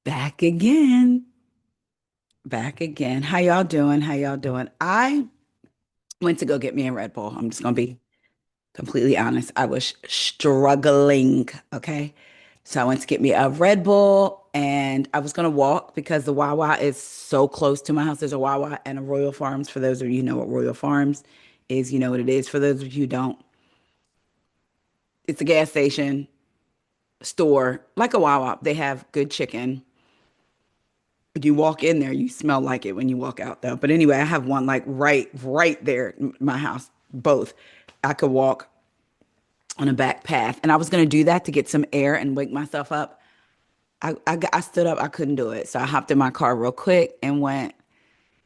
Back again. Back again. How y'all doing? How y'all doing? I went to go get me a Red Bull. I'm just gonna be completely honest. I was struggling. Okay. So I went to get me a Red Bull and I was gonna walk because the Wawa is so close to my house. There's a Wawa and a Royal Farms. For those of you who know what Royal Farms is, you know what it is. For those of you who don't, it's a gas station store like a Wawa. They have good chicken. You walk in there, you smell like it when you walk out though. But anyway, I have one like right there in my house, both. I could walk on a back path. And I was going to do that to get some air and wake myself up. I stood up, I couldn't do it. So I hopped in my car real quick and went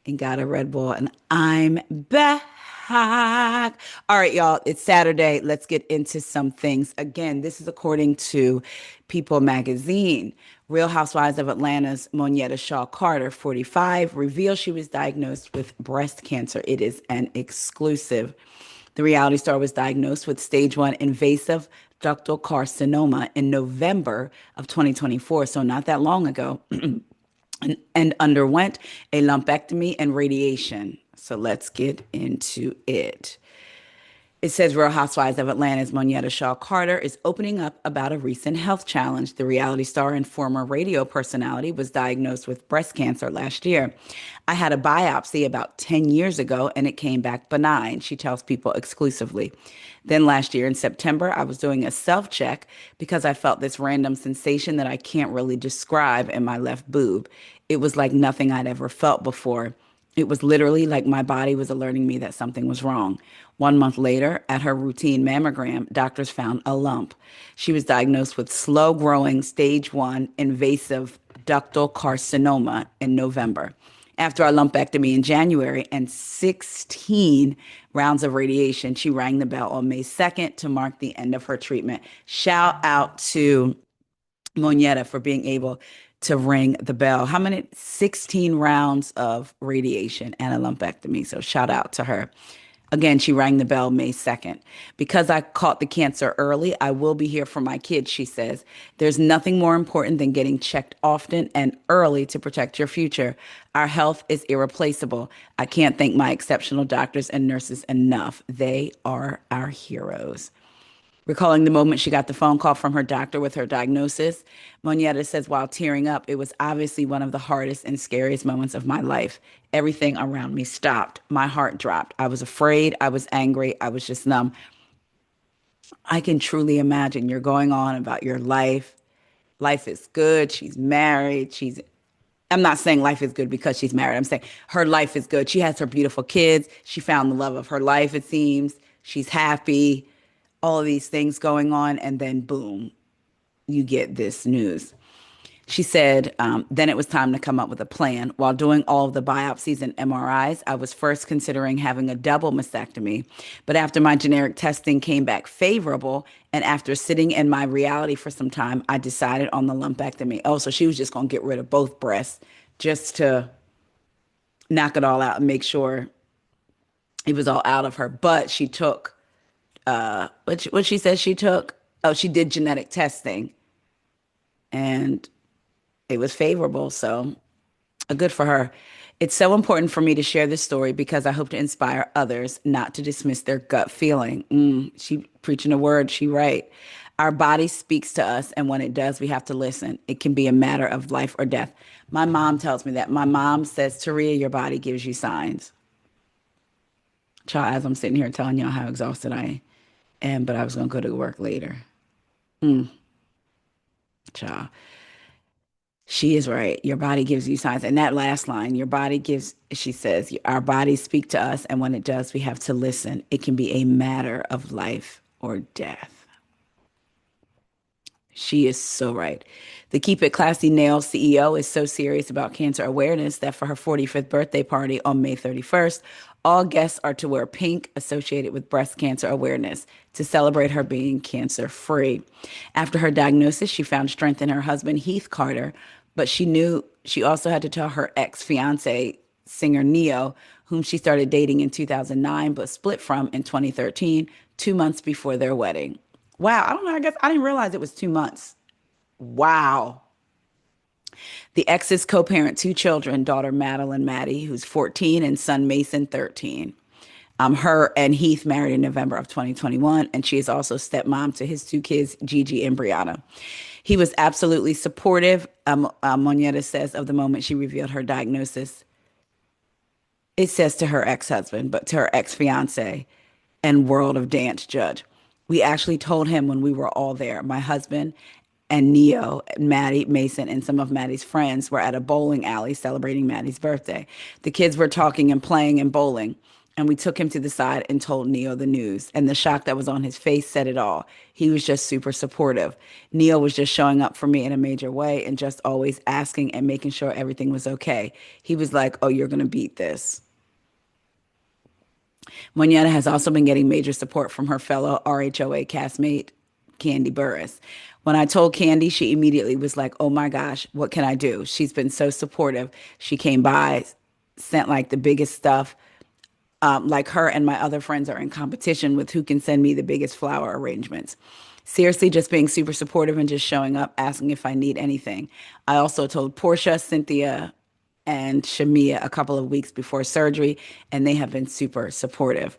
and got a Red Bull, and I'm back. All right, y'all, it's Saturday. Let's get into some things. Again, this is according to People magazine. Real Housewives of Atlanta's Monetta Shaw Carter, 45, reveals she was diagnosed with breast cancer. It is an exclusive. The reality star was diagnosed with stage 1 invasive ductal carcinoma in November of 2024, so not that long ago, and underwent a lumpectomy and radiation. So let's get into it. It says Real Housewives of Atlanta's Monetta Shaw Carter is opening up about a recent health challenge. The reality star and former radio personality was diagnosed with breast cancer last year. I had a biopsy about 10 years ago and it came back benign, she tells People exclusively. Then last year in September, I was doing a self check because I felt this random sensation that I can't really describe in my left boob. It was like nothing I'd ever felt before. It was literally like my body was alerting me that something was wrong. 1 month later, at her routine mammogram, doctors found a lump. She was diagnosed with slow growing stage 1 invasive ductal carcinoma in November. After a lumpectomy in January and 16 rounds of radiation, she rang the bell on May 2nd to mark the end of her treatment. Shout out to Monyetta for being able to ring the bell. How many? 16 rounds of radiation and a lumpectomy. So shout out to her. Again, she rang the bell May 2nd. Because I caught the cancer early, I will be here for my kids, she says. There's nothing more important than getting checked often and early to protect your future. Our health is irreplaceable. I can't thank my exceptional doctors and nurses enough. They are our heroes. Recalling the moment she got the phone call from her doctor with her diagnosis, Moneta says while tearing up, it was obviously one of the hardest and scariest moments of my life. Everything around me stopped. My heart dropped. I was afraid. I was angry. I was just numb. I can truly imagine you're going on about your life. Life is good. She's married. I'm not saying life is good because she's married. I'm saying her life is good. She has her beautiful kids. She found the love of her life, it seems. She's happy, all of these things going on, and then boom, you get this news. She said, then it was time to come up with a plan. While doing all of the biopsies and MRIs, I was first considering having a double mastectomy. But after my generic testing came back favorable, and after sitting in my reality for some time, I decided on the lumpectomy. Oh, so she was just going to get rid of both breasts just to knock it all out and make sure it was all out of her. But she took, what she said she took, oh, she did genetic testing and it was favorable. So good for her. It's so important for me to share this story because I hope to inspire others not to dismiss their gut feeling. She preaching a word, she right. Our body speaks to us, and when it does, we have to listen. It can be a matter of life or death. My mom tells me that. My mom says, Taria, your body gives you signs. Child, as I'm sitting here telling y'all how exhausted I am, but I was going to go to work later. Child. She is right. Your body gives you signs. And that last line, your body gives, she says, our bodies speak to us. And when it does, we have to listen. It can be a matter of life or death. She is so right. The Keep It Classy Nails CEO is so serious about cancer awareness that for her 45th birthday party on May 31st, all guests are to wear pink associated with breast cancer awareness to celebrate her being cancer free. After her diagnosis, she found strength in her husband, Heath Carter, but she knew she also had to tell her ex fiance, singer Neo, whom she started dating in 2009 but split from in 2013, 2 months before their wedding. Wow, I don't know. I guess I didn't realize it was 2 months. Wow. The exes co-parent two children, daughter Madeline Maddie, who's 14, and son Mason, 13. Her and Heath married in November of 2021, and she is also stepmom to his two kids, Gigi and Brianna. He was absolutely supportive, Moneta says, of the moment she revealed her diagnosis. It says to her ex-husband, but to her ex-fiance and World of Dance judge. We actually told him when we were all there. My husband and Neo, Maddie, Mason, and some of Maddie's friends were at a bowling alley celebrating Maddie's birthday. The kids were talking and playing and bowling, and we took him to the side and told Neo the news. And the shock that was on his face said it all. He was just super supportive. Neo was just showing up for me in a major way and just always asking and making sure everything was okay. He was like, "Oh, you're going to beat this." Moneta has also been getting major support from her fellow RHOA castmate, Candy Burris. When I told Candy, she immediately was like, "Oh my gosh, what can I do?" She's been so supportive. She came by, sent like the biggest stuff. Like her and my other friends are in competition with who can send me the biggest flower arrangements. Seriously, just being super supportive and just showing up, asking if I need anything. I also told Portia, Cynthia, and Shamea a couple of weeks before surgery, and they have been super supportive.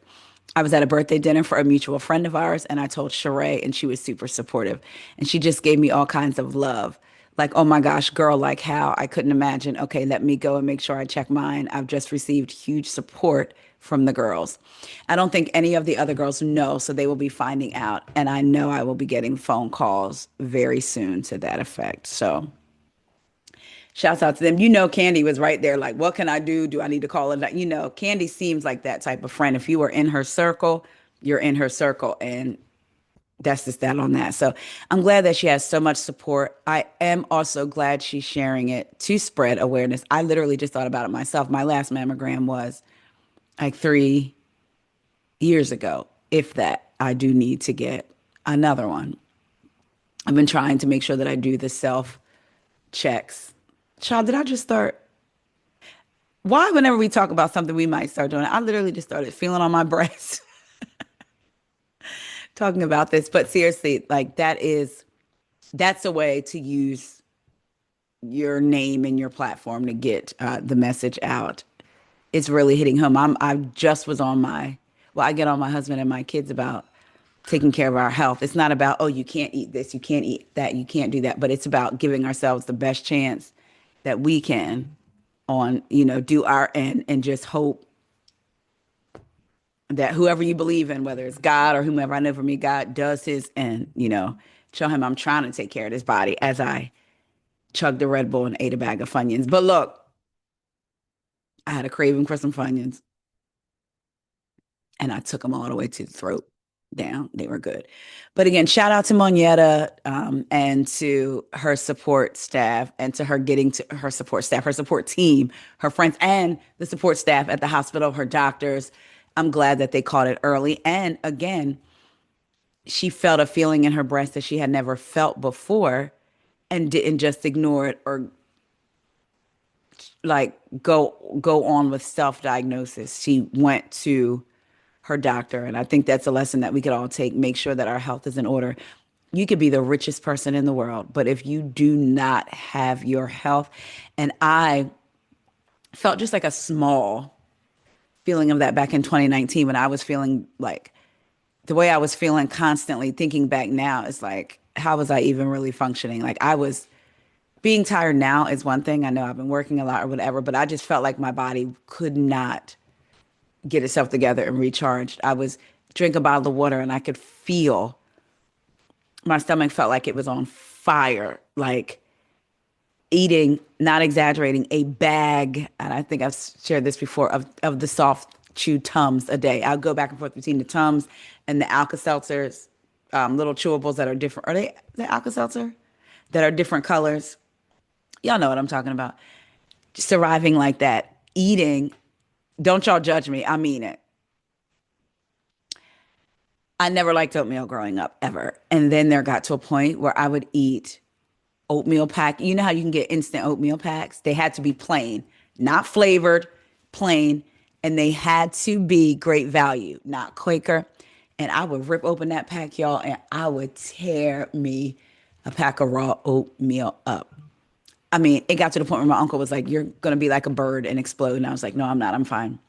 I was at a birthday dinner for a mutual friend of ours, and I told Sheree, and she was super supportive. And she just gave me all kinds of love. Like, oh my gosh, girl, like how I couldn't imagine. Okay, let me go and make sure I check mine. I've just received huge support from the girls. I don't think any of the other girls know, so they will be finding out. And I know I will be getting phone calls very soon to that effect. So shouts out to them. You know, Candy was right there. Like, what can I do? Do I need to call it? You know, Candy seems like that type of friend. If you are in her circle, you're in her circle. And that's just that on that. So I'm glad that she has so much support. I am also glad she's sharing it to spread awareness. I literally just thought about it myself. My last mammogram was like 3 years ago. If that, I do need to get another one. I've been trying to make sure that I do the self checks. Child, did I just start? Why, whenever we talk about something we might start doing, I literally just started feeling on my breast talking about this. But seriously, like that's a way to use your name and your platform to get the message out. It's really hitting home. I just was on my, well, I get on my husband and my kids about taking care of our health. It's not about, oh, you can't eat this, you can't eat that, you can't do that, but it's about giving ourselves the best chance that we can on, do our end and just hope that whoever you believe in, whether it's God or whomever, I know for me, God does his end, show him I'm trying to take care of this body as I chugged a Red Bull and ate a bag of Funyuns. But look, I had a craving for some Funyuns and I took them all the way to the throat down. They were good. But again, shout out to Moneta and to her support staff and to her getting to her support staff, her support team, her friends, and the support staff at the hospital, her doctors. I'm glad that they caught it early. And again, she felt a feeling in her breast that she had never felt before and didn't just ignore it or like go on with self-diagnosis. She went to her doctor. And I think that's a lesson that we could all take. Make sure that our health is in order. You could be the richest person in the world, but if you do not have your health, and I felt just like a small feeling of that back in 2019 when I was feeling like the way I was feeling constantly thinking back now is like, how was I even really functioning? Like I was being tired now is one thing. I know I've been working a lot or whatever, but I just felt like my body could not get itself together and recharged. I was drink a bottle of water and I could feel my stomach felt like it was on fire, like eating, not exaggerating, a bag, and I think I've shared this before, of the soft chew Tums a day. I'll go back and forth between the Tums and the Alka-Seltzers, little chewables that are different. Are they the Alka-Seltzer? That are different colors. Y'all know what I'm talking about. Just arriving like that, eating. Don't y'all judge me. I mean it. I never liked oatmeal growing up, ever. And then there got to a point where I would eat oatmeal pack. You know how you can get instant oatmeal packs? They had to be plain, not flavored, plain. And they had to be great value, not Quaker. And I would rip open that pack, y'all, and I would tear me a pack of raw oatmeal up. I mean, it got to the point where my uncle was like, "You're gonna be like a bird and explode." And I was like, "No, I'm not. I'm fine."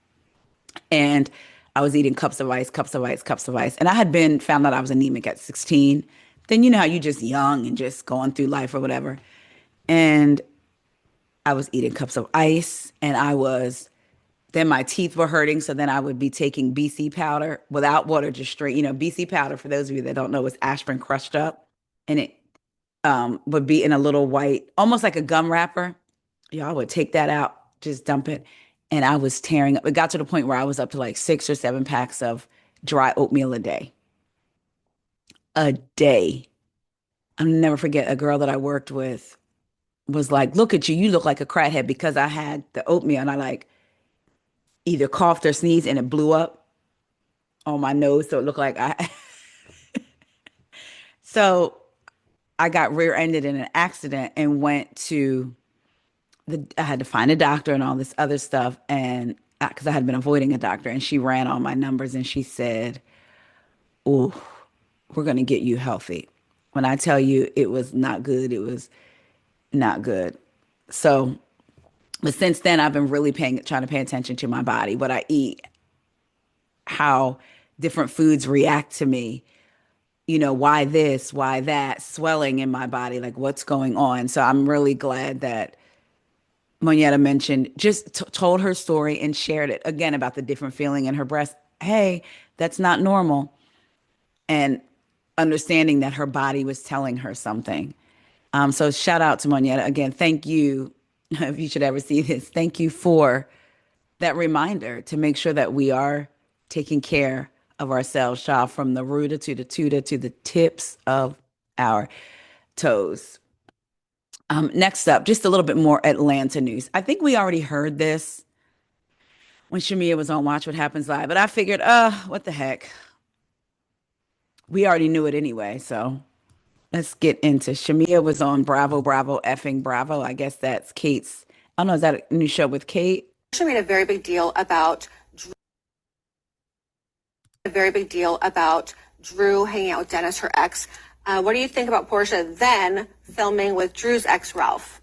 And I was eating cups of ice, cups of ice, cups of ice. And I had been found out I was anemic at 16. Then you know how you just young and just going through life or whatever. And I was eating cups of ice, and then my teeth were hurting. So then I would be taking BC powder without water, just straight. BC powder, for those of you that don't know, is aspirin crushed up. And it would be in a little white, almost like a gum wrapper. Y'all would take that out, just dump it. And I was tearing up. It got to the point where I was up to like 6 or 7 packs of dry oatmeal a day. A day. I'll never forget a girl that I worked with was like, "Look at you. You look like a crackhead," because I had the oatmeal and I like either coughed or sneezed and it blew up on my nose. So it looked like I. So I got rear-ended in an accident and went to I had to find a doctor and all this other stuff. And because I had been avoiding a doctor, and she ran all my numbers and she said, "Oh, we're going to get you healthy." When I tell you it was not good, it was not good. So, but since then, I've been really trying to pay attention to my body, what I eat, how different foods react to me, why this, why that, swelling in my body, like what's going on. So I'm really glad that Monetta mentioned, just told her story and shared it again about the different feeling in her breast. Hey, that's not normal. And understanding that her body was telling her something. So shout out to Monetta again. Thank you. If you should ever see this, thank you for that reminder to make sure that we are taking care of ourselves, child, from the rooter to the tutor to the tips of our toes. Next up, just a little bit more Atlanta news. I think we already heard this when Shamea was on Watch What Happens Live, but I figured, what the heck? We already knew it anyway, so let's get into Shamea was on Bravo, Bravo, effing Bravo. I guess that's Kate's. I don't know, is that a new show with Kate? She made a very big deal about Drew hanging out with Dennis, her ex. What do you think about Portia then filming with Drew's ex, Ralph?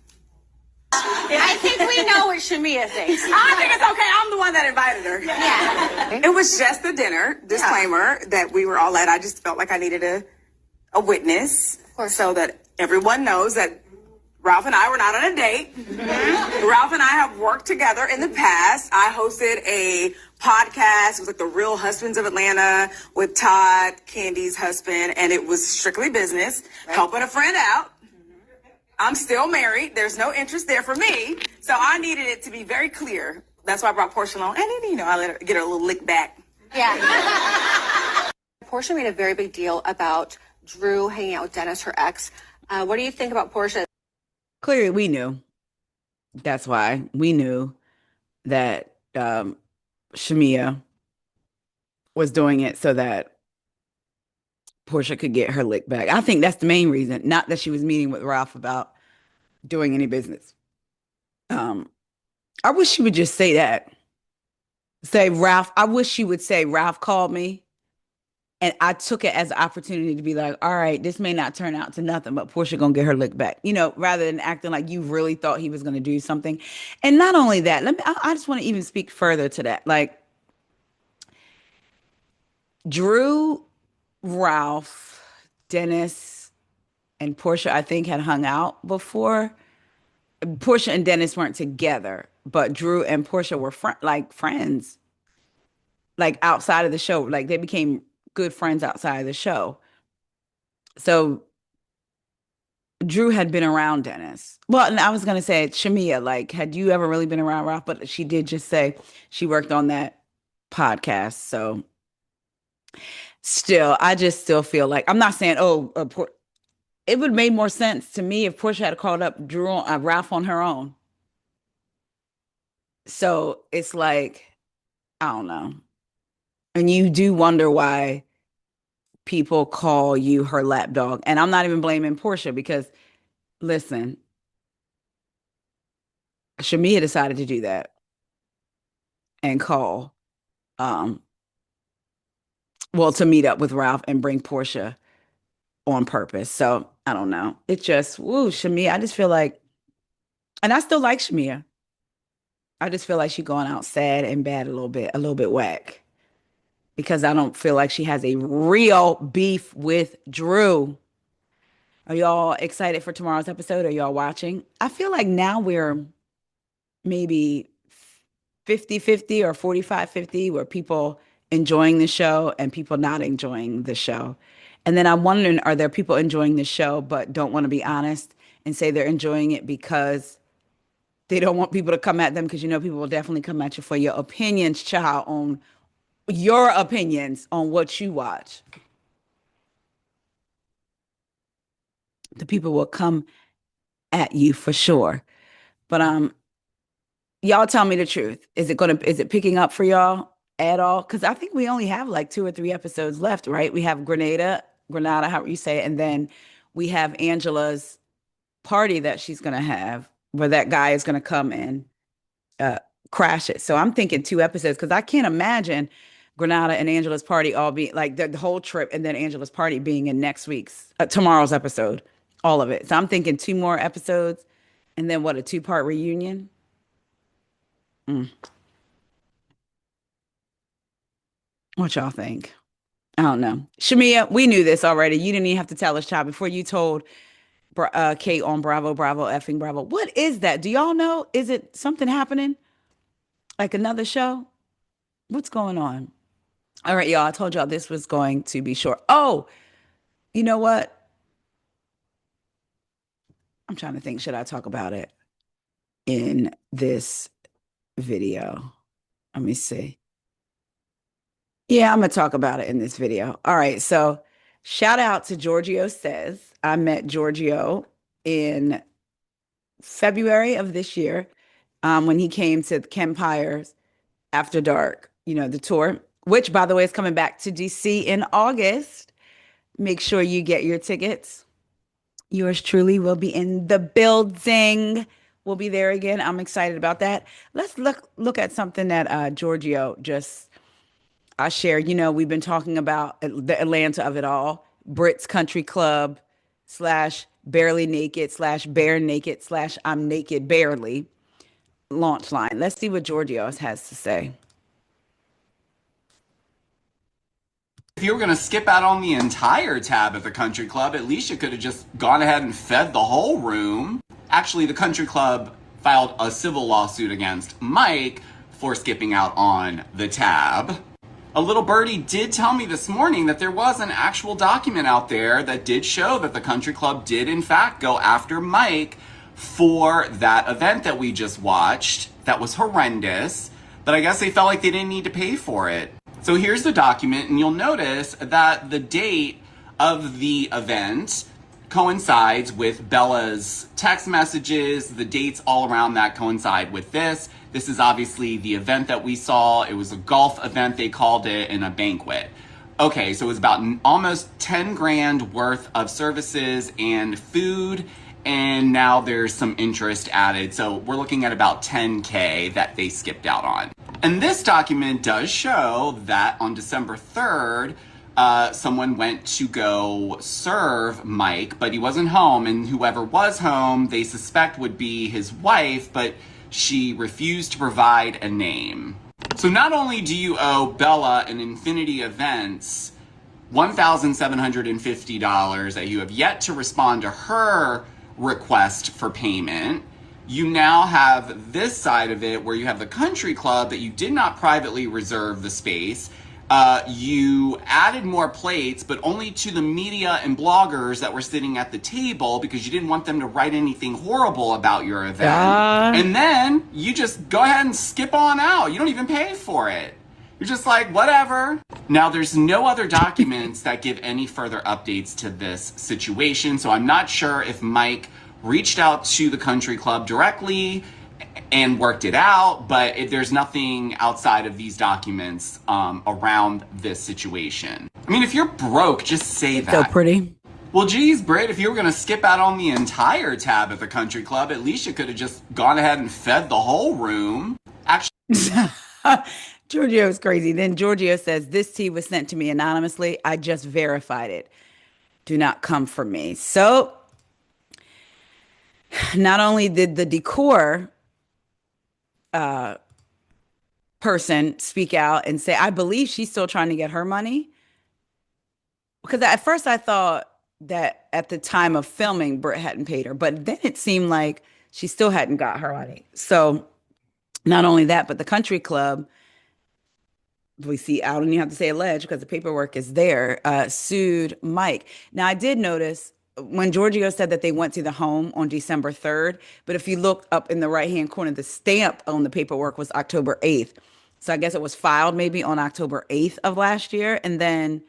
I think we know what Shamea thinks. I think it's okay. I'm the one that invited her. Yeah. It was just a dinner disclaimer that we were all at. I just felt like I needed a witness so that everyone knows that Ralph and I were not on a date. Mm-hmm. Ralph and I have worked together in the past. I hosted a podcast. It was like The Real Husbands of Atlanta with Todd, Candy's husband, and it was strictly business, helping a friend out. I'm still married. There's no interest there for me. So I needed it to be very clear. That's why I brought Portia along. And then, I let her get her a little lick back. Yeah. Portia made a very big deal about Drew hanging out with Dennis, her ex. What do you think about Portia? Clearly, we knew. That's why we knew that Shamea was doing it so that Portia could get her lick back. I think that's the main reason, not that she was meeting with Ralph about doing any business. I wish she would just say that. Say, Ralph, I wish she would say, Ralph called me. And I took it as an opportunity to be like, all right, this may not turn out to nothing, but Portia gonna get her lick back, rather than acting like you really thought he was gonna do something. And not only that, I just want to even speak further to that. Like Drew, Ralph, Dennis, and Portia, I think, had hung out before. Portia and Dennis weren't together, but Drew and Portia were friends, like outside of the show. Like they became good friends outside of the show. So Drew had been around Dennis. Well, and I was gonna say Shamea, like, had you ever really been around Ralph? But she did just say she worked on that podcast. So still, I just still feel like I'm not saying, it would have made more sense to me if Portia had called up Ralph on her own. So it's like, I don't know. And you do wonder why people call you her lapdog. And I'm not even blaming Portia because, listen, Shamea decided to do that and call, to meet up with Ralph and bring Portia on purpose. So I don't know. It just, woo, Shamea. I just feel like, and I still like Shamea. I just feel like she's going out sad and bad a little bit whack because I don't feel like she has a real beef with Drew. Are y'all excited for tomorrow's episode? Are y'all watching? I feel like now we're maybe 50-50 or 45-50, where people enjoying the show and people not enjoying the show. And then I'm wondering, are there people enjoying the show but don't want to be honest and say they're enjoying it because they don't want people to come at them? Because you know people will definitely come at you for your opinions, child, on your opinions on what you watch. The people will come at you for sure. But y'all tell me the truth. Is it picking up for y'all at all? Because I think we only have like 2 or 3 episodes left, right? We have Grenada, however you say it, and then we have Angela's party that she's gonna have, where that guy is gonna come and uh crash it. So I'm thinking 2 episodes because I can't imagine Grenada and Angela's party all being like the whole trip, and then Angela's party being in next week's tomorrow's episode, all of it. So I'm thinking 2 more episodes, and then what, a 2-part reunion? Mm. What y'all think? I don't know. Shamea, we knew this already. You didn't even have to tell us, child, before you told Kate on Bravo, effing Bravo. What is that? Do y'all know? Is it something happening? Like another show? What's going on? All right, y'all. I told y'all this was going to be short. Oh, you know what? I'm trying to think. Should I talk about it in this video? Let me see. Yeah, I'm gonna talk about it in this video. All right, so shout out to Giorgio Says. I met Giorgio in February of this year, when he came to Kempire's After Dark, the tour, which by the way is coming back to DC in August. Make sure you get your tickets. Yours truly will be in the building. We'll be there again. I'm excited about that. Let's look at something that Giorgio just I shared. We've been talking about the Atlanta of it all. Brit's Country Club slash Barely Naked slash Bare Naked slash I'm Naked Barely launch line. Let's see what Giorgio has to say. If you were going to skip out on the entire tab at the country club, at least you could have just gone ahead and fed the whole room. Actually, the country club filed a civil lawsuit against Mike for skipping out on the tab. A little birdie did tell me this morning that there was an actual document out there that did show that the country club did in fact go after Mike for that event that we just watched. That was horrendous, but I guess they felt like they didn't need to pay for it. So here's the document, and you'll notice that the date of the event coincides with Bella's text messages. The dates all around that coincide with this. This is obviously the event that we saw. It was a golf event, they called it, and a banquet. Okay, so it was about almost 10 grand worth of services and food, and now there's some interest added. So we're looking at about 10K that they skipped out on. And this document does show that on December 3rd, someone went to go serve Mike, but he wasn't home, and whoever was home, they suspect would be his wife, but she refused to provide a name. So not only do you owe Bella and Infinity Events $1,750 that you have yet to respond to her request for payment, you now have this side of it where you have the country club that you did not privately reserve the space. You added more plates, but only to the media and bloggers that were sitting at the table because you didn't want them to write anything horrible about your event. And then you just go ahead and skip on out. You don't even pay for it. You're just like, whatever. Now, there's no other documents that give any further updates to this situation, so I'm not sure if Mike reached out to the country club directly and worked it out, but there's nothing outside of these documents around this situation. I mean, if you're broke, just say that. So pretty. Well, geez, Brit, if you were going to skip out on the entire tab at the country club, at least you could have just gone ahead and fed the whole room. Actually, Giorgio is crazy. Then Giorgio says, this tea was sent to me anonymously. I just verified it. do not come for me. So not only did the decor person speak out and say, I believe she's still trying to get her money. Because at first I thought that at the time of filming, Brit hadn't paid her, but then it seemed like she still hadn't got her money. So not only that, but the country club, we see, I don't even have to say alleged because the paperwork is there, sued Mike. Now, I did notice when Giorgio said that they went to the home on December 3rd, but if you look up in the right-hand corner, the stamp on the paperwork was October 8th. So I guess it was filed maybe on October 8th of last year. And then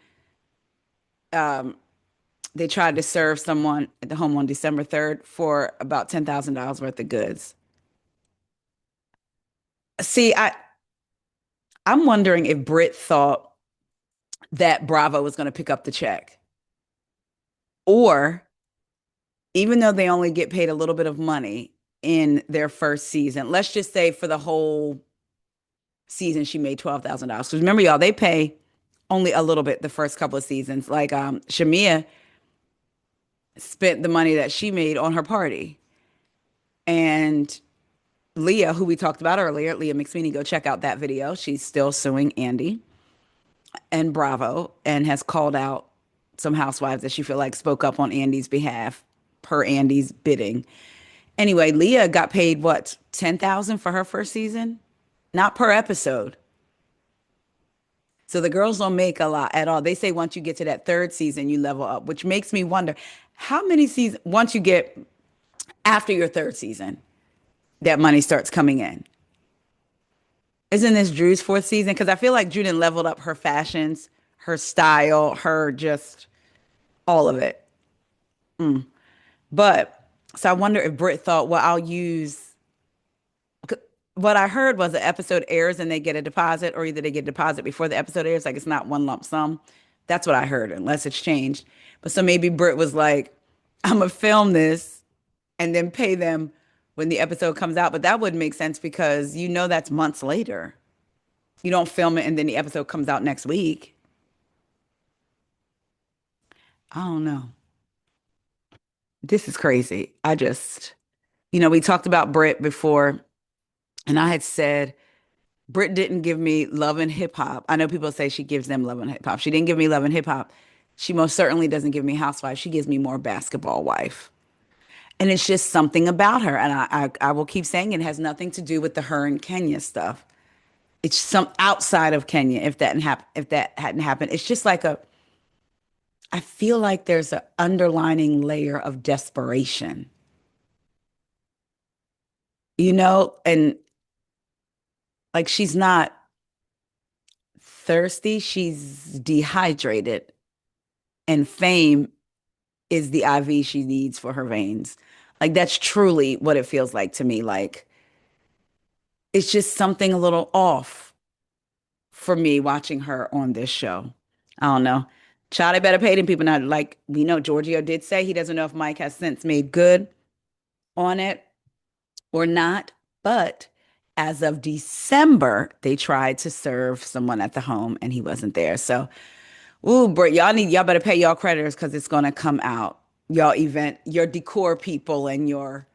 they tried to serve someone at the home on December 3rd for about $10,000 worth of goods. See, I'm wondering if Brit thought that Bravo was going to pick up the check. Or even though they only get paid a little bit of money in their first season, let's just say for the whole season, she made $12,000. Because remember, y'all, they pay only a little bit the first couple of seasons. Like Shamea spent the money that she made on her party. And Leah, who we talked about earlier, Leah McSweeney, go check out that video. She's still suing Andy and Bravo and has called out some housewives that she feel like spoke up on Andy's behalf per Andy's bidding. Anyway, Leah got paid what, 10,000 for her first season? Not per episode. So the girls don't make a lot at all. They say once you get to that third season, you level up, which makes me wonder how many seasons, once you get after your third season, that money starts coming in. Isn't this Drew's fourth season? Because I feel like Drew done leveled up her fashions, her style, her just all of it. But so I wonder if Britt thought, well, I'll use what I heard was the episode airs and they get a deposit, or either they get a deposit before the episode airs, like it's not one lump sum. That's what I heard, unless it's changed. But so maybe Britt was like, I'm gonna film this and then pay them when the episode comes out. But that wouldn't make sense because you know that's months later. You don't film it and then the episode comes out next week. I don't know. This is crazy. We talked about Brit before, and I had said Brit didn't give me love and hip hop. I know people say she gives them love and hip hop. She didn't give me love and hip hop. She most certainly doesn't give me housewife. She gives me more basketball wife. And it's just something about her. And I will keep saying it has nothing to do with the her and Kenya stuff. It's some outside of Kenya. If that hadn't happened, it's just like I feel like there's an underlining layer of desperation, and like she's not thirsty, she's dehydrated, and fame is the IV she needs for her veins. Like that's truly what it feels like to me. Like it's just something a little off for me watching her on this show. I don't know. Child, they better pay them people now. Like we know Giorgio did say he doesn't know if Mike has since made good on it or not. But as of December, they tried to serve someone at the home and he wasn't there. So, ooh, Brit, y'all better pay y'all creditors because it's gonna come out. Your decor people and your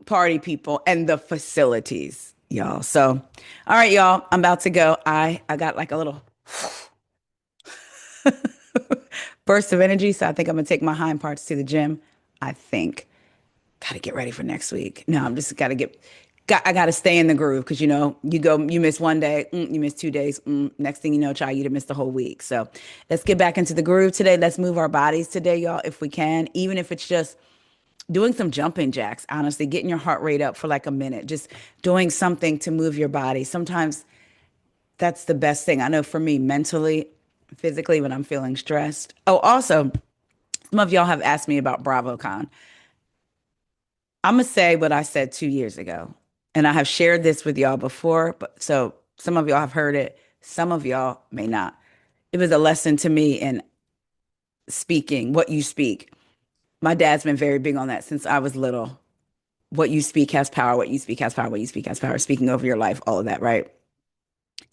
party people and the facilities, y'all. So, all right, y'all, I'm about to go. I got like a little burst of energy, so I think I'm gonna take my hind parts to the gym. I think. Gotta get ready for next week. No, I'm just I gotta stay in the groove because you miss one day, you miss 2 days. Next thing you know, child, you'd have missed the whole week. So let's get back into the groove today. Let's move our bodies today, y'all, if we can, even if it's just doing some jumping jacks, honestly, getting your heart rate up for like a minute, just doing something to move your body. Sometimes that's the best thing. I know for me, mentally, physically, when I'm feeling stressed. Oh, also, some of y'all have asked me about BravoCon. I'm going to say what I said 2 years ago. And I have shared this with y'all before, but so some of y'all have heard it. Some of y'all may not. It was a lesson to me in speaking, what you speak. My dad's been very big on that since I was little. What you speak has power. What you speak has power. What you speak has power. Speaking over your life, all of that, right?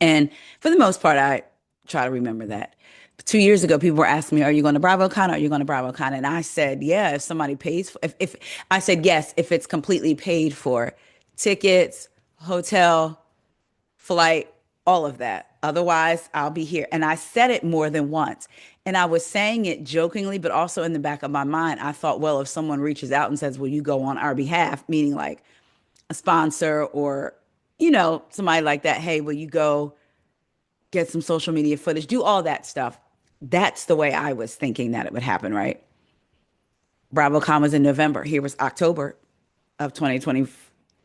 And for the most part, I try to remember that. 2 years ago, people were asking me, "Are you going to BravoCon? Are you going to BravoCon?" And I said, "Yeah, if somebody pays for, if I said yes, if it's completely paid for, tickets, hotel, flight, all of that. Otherwise, I'll be here." And I said it more than once. And I was saying it jokingly, but also in the back of my mind, I thought, well, if someone reaches out and says, "Will you go on our behalf?" Meaning like a sponsor or, somebody like that, "Hey, will you go get some social media footage, do all that stuff?" That's the way I was thinking that it would happen, right? BravoCon was in November. Here was October of 2020.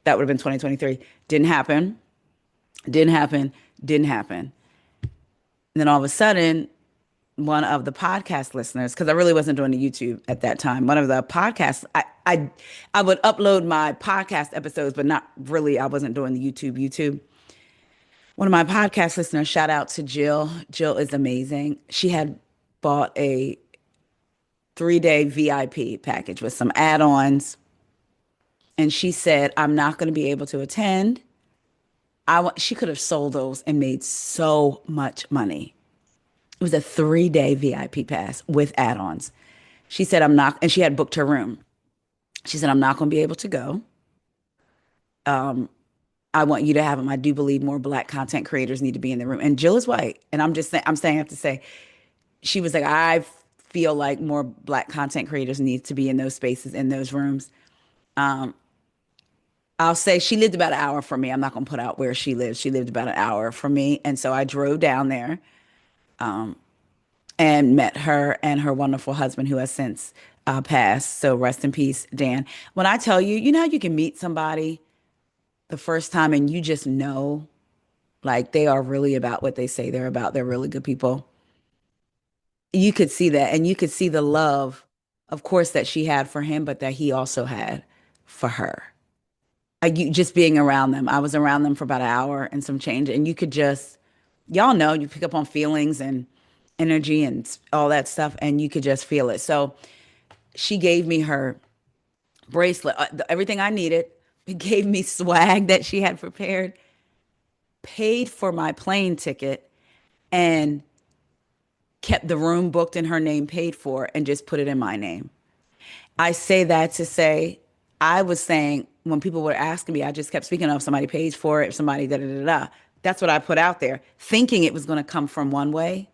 That would have been 2023. Didn't happen. Didn't happen. Didn't happen. And then all of a sudden, one of the podcast listeners, because I really wasn't doing the YouTube at that time, one of the podcasts, I would upload my podcast episodes, but not really. I wasn't doing the YouTube. One of my podcast listeners, shout out to Jill. Jill is amazing. She had bought a 3-day VIP package with some add-ons, and she said, "I'm not going to be able to attend." She could have sold those and made so much money. It was a 3-day VIP pass with add-ons. She said, "I'm not," and she had booked her room. She said, "I'm not going to be able to go. I want you to have them. I do believe more Black content creators need to be in the room." And Jill is white. And I'm just saying, I have to say, she was like, "I feel like more Black content creators need to be in those spaces, in those rooms." I'll say she lived about an hour from me. I'm not going to put out where she lives. She lived about an hour from me. And so I drove down there and met her and her wonderful husband, who has since passed. So rest in peace, Dan. When I tell you, you know how you can meet somebody the first time and you just know, like, they are really about what they say they're about. They're really good people. You could see that. And you could see the love, of course, that she had for him, but that he also had for her. You just being around them. I was around them for about an hour and some change, and you could just, y'all know, you pick up on feelings and energy and all that stuff, and you could just feel it. So she gave me her bracelet, everything I needed. It gave me swag that she had prepared, paid for my plane ticket, and kept the room booked in her name, paid for, and just put it in my name. I say that to say, I was saying, when people were asking me, I just kept speaking of somebody pays for it, somebody da da da da. That's what I put out there, thinking it was going to come from one way,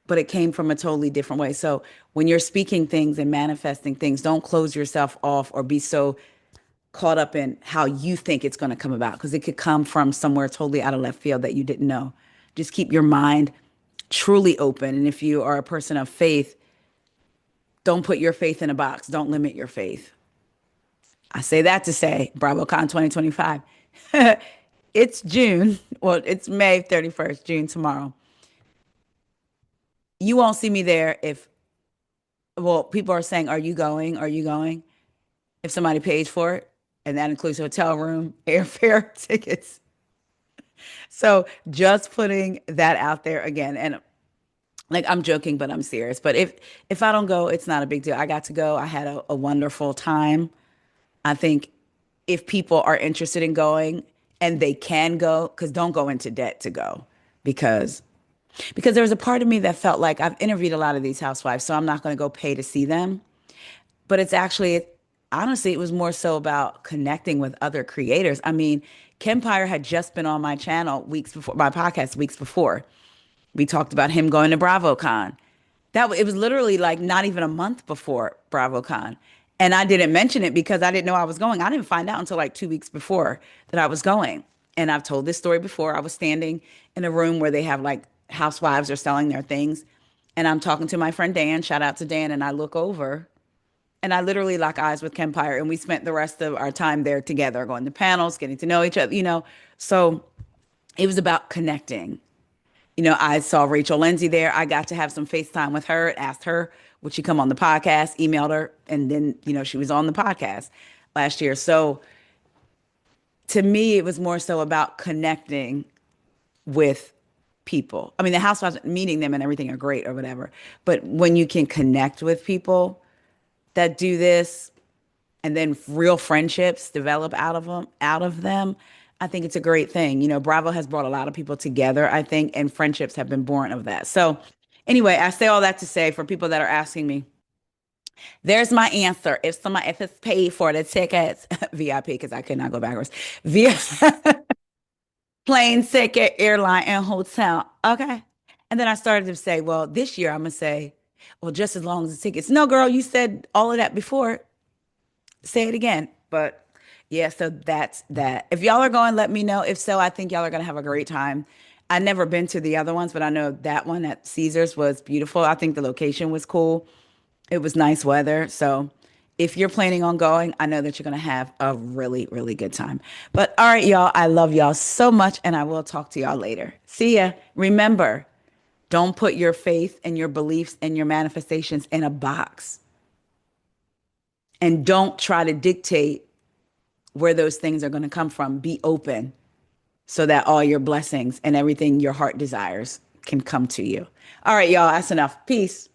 but it came from a totally different way. So when you're speaking things and manifesting things, don't close yourself off or be so caught up in how you think it's going to come about, because it could come from somewhere totally out of left field that you didn't know. Just keep your mind truly open. And if you are a person of faith, don't put your faith in a box. Don't limit your faith. I say that to say, BravoCon 2025. It's June. Well, it's May 31st, June tomorrow. You won't see me there if, well, people are saying, "Are you going? Are you going?" If somebody pays for it, and that includes hotel room, airfare, tickets. So just putting that out there again. And like, I'm joking, but I'm serious. But if I don't go, it's not a big deal. I got to go. I had a wonderful time. I think if people are interested in going and they can go, because don't go into debt to go, because there was a part of me that felt like, I've interviewed a lot of these housewives, so I'm not going to go pay to see them. But it's actually, honestly, it was more so about connecting with other creators. I mean, Kempire had just been on my channel weeks before, my podcast weeks before. We talked about him going to BravoCon. It was literally like not even a month before BravoCon. And I didn't mention it because I didn't know I was going. I didn't find out until like 2 weeks before that I was going. And I've told this story before. I was standing in a room where they have like housewives are selling their things. And I'm talking to my friend Dan, shout out to Dan. And I look over and I literally lock eyes with Kempire. And we spent the rest of our time there together, going to panels, getting to know each other. So it was about connecting. I saw Rachel Lindsay there. I got to have some FaceTime with her, asked her, would she come on the podcast, emailed her, and then, she was on the podcast last year. So to me, it was more so about connecting with people. I mean, the housewives, meeting them and everything are great or whatever. But when you can connect with people that do this, and then real friendships develop out of them, I think it's a great thing. Bravo has brought a lot of people together, I think, and friendships have been born of that. So Anyway, I say all that to say for people that are asking me, there's my answer. If it's paid for the tickets, VIP, because I could not go backwards, via plane ticket, airline, and hotel. Okay. And then I started to say, well, this year I'm gonna say, well, just as long as the tickets. No, girl, you said all of that before. Say it again. But yeah, so that's that. If y'all are going, let me know. If so, I think y'all are gonna have a great time. I never been to the other ones, but I know that one at Caesars was beautiful. I think the location was cool. It was nice weather. So if you're planning on going, I know that you're going to have a really, really good time. But all right, y'all, I love y'all so much, and I will talk to y'all later. See ya. Remember, don't put your faith and your beliefs and your manifestations in a box. And don't try to dictate where those things are going to come from. Be open so that all your blessings and everything your heart desires can come to you. All right, y'all, that's enough. Peace.